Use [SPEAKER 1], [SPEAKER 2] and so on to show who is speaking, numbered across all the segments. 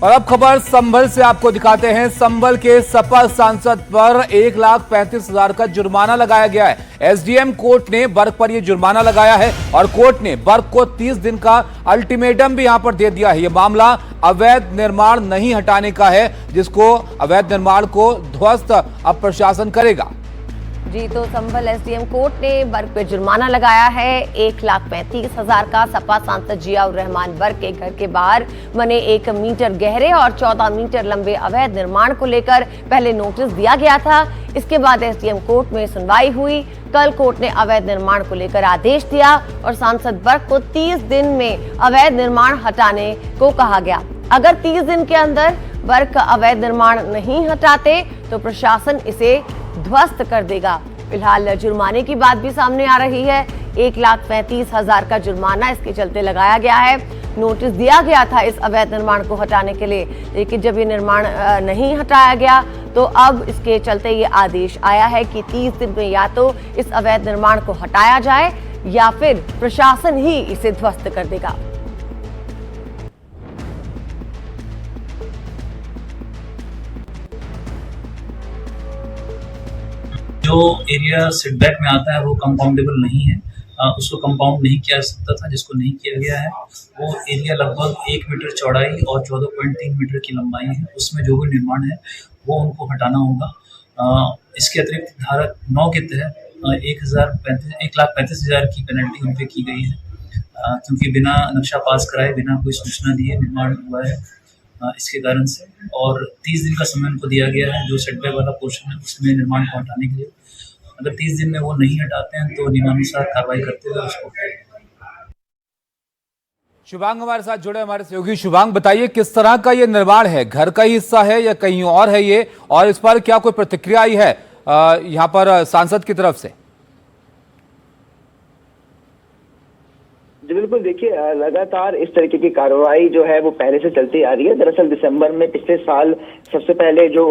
[SPEAKER 1] और अब खबर संभल से आपको दिखाते हैं। संभल के सपा सांसद पर 1,35,000 का जुर्माना लगाया गया है। एसडीएम कोर्ट ने वर्क पर यह जुर्माना लगाया है और कोर्ट ने वर्क को 30 दिन का अल्टीमेटम भी यहां पर दे दिया है। यह मामला अवैध निर्माण नहीं हटाने का है, जिसको अवैध निर्माण को ध्वस्त अब प्रशासन करेगा।
[SPEAKER 2] जी, तो संभल एसडीएम कोर्ट ने वर्क पे जुर्माना लगाया है 1,35,000 का। सपा सांसद जियाउर रहमान वर्क के घर के बाहर बने 1 मीटर गहरे और 14 मीटर लंबे अवैध निर्माण को लेकर पहले नोटिस दिया गया था। इसके बाद एसडीएम कोर्ट में सुनवाई हुई। कल कोर्ट ने अवैध निर्माण को लेकर आदेश दिया और सांसद वर्क को 30 दिन में अवैध निर्माण हटाने को कहा गया। अगर 30 दिन के अंदर वर्क का अवैध निर्माण नहीं हटाते तो प्रशासन इसे ध्वस्त कर देगा। फिलहाल जुर्माने की बात भी सामने आ रही है। 1,35,000 का जुर्माना इसके चलते लगाया गया है। नोटिस दिया गया था इस अवैध निर्माण को हटाने के लिए, लेकिन जब ये निर्माण नहीं हटाया गया तो अब इसके चलते ये आदेश आया है कि 30 दिन में या तो इस अवैध निर्माण को हटाया जाए या फिर प्रशासन ही इसे ध्वस्त कर देगा।
[SPEAKER 3] जो एरिया सेटबैक में आता है वो कंपाउंडेबल नहीं है, उसको कंपाउंड नहीं किया जा सकता था। जिसको नहीं किया गया है वो एरिया लगभग 1 मीटर चौड़ाई और 14.3 मीटर की लंबाई है। उसमें जो भी निर्माण है वो उनको हटाना होगा। इसके अतिरिक्त धारा 9 के तहत 1,35,000 की पेनल्टी उन पर की गई है, क्योंकि बिना नक्शा पास कराए, बिना कोई सूचना दिए निर्माण हुआ है। इसके कारण से और 30 दिन का समय उनको दिया गया है जो सेटबैक वाला पोर्शन है उसमें निर्माण को हटाने के लिए। अगर 30 दिन में वो नहीं हटाते हैं तो नियमानुसार कार्रवाई करते हुए उसको
[SPEAKER 1] शुभांग हमारे साथ जुड़े, हमारे सहयोगी। शुभांग, बताइए किस तरह का ये निर्माण है, घर का ही हिस्सा है या कहीं और है ये, और इस पर क्या कोई प्रतिक्रिया आई है यहाँ पर सांसद की तरफ से?
[SPEAKER 4] जी बिल्कुल, देखिए लगातार इस तरीके की कार्रवाई जो है वो पहले से चलती आ रही है। दरअसल दिसंबर में पिछले साल सबसे पहले जो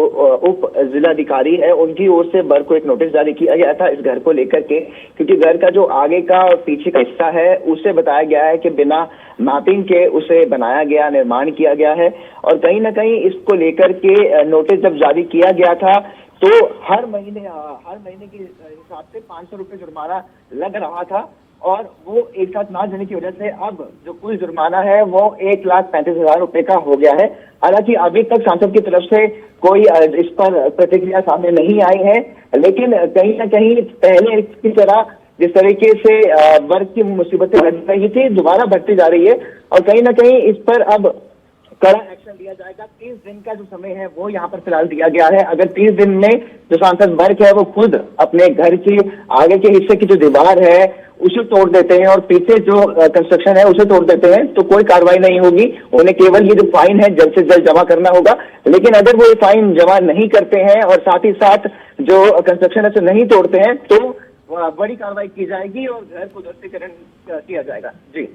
[SPEAKER 4] उप जिलाधिकारी है उनकी ओर से वर्क को एक नोटिस जारी किया गया था इस घर को लेकर के, क्योंकि घर का जो आगे का और पीछे का हिस्सा है उसे बताया गया है कि बिना मैपिंग के उसे बनाया गया, निर्माण किया गया है। और कहीं ना कहीं इसको लेकर के नोटिस जब जारी किया गया था तो हर महीने के हिसाब से 500 रुपये जुर्माना लग रहा था, और वो एक साथ ना देने की वजह से अब जो कुल जुर्माना है वो 1,35,000 रुपए का हो गया है। हालांकि अभी तक सांसद की तरफ से कोई इस पर प्रतिक्रिया सामने नहीं आई है, लेकिन कहीं ना कहीं पहले की तरह जिस तरीके से वर्क की मुसीबतें बढ़ रही थी दोबारा बढ़ती जा रही है, और कहीं ना कहीं इस पर अब कड़ा एक्शन लिया जाएगा। 30 दिन का जो समय है वो यहाँ पर फिलहाल दिया गया है। अगर 30 दिन में जो सांसद वर्ग है वो खुद अपने घर की आगे के हिस्से की जो दीवार है उसे तोड़ देते हैं और पीछे जो कंस्ट्रक्शन है उसे तोड़ देते हैं तो कोई कार्रवाई नहीं होगी। उन्हें केवल ये जो फाइन है जल्द से जल्द जमा करना होगा। लेकिन अगर वो ये फाइन जमा नहीं करते हैं और साथ ही साथ जो कंस्ट्रक्शन है उसे नहीं तोड़ते हैं तो बड़ी कार्रवाई की जाएगी और घर को ध्वस्तीकरण किया जाएगा। जी।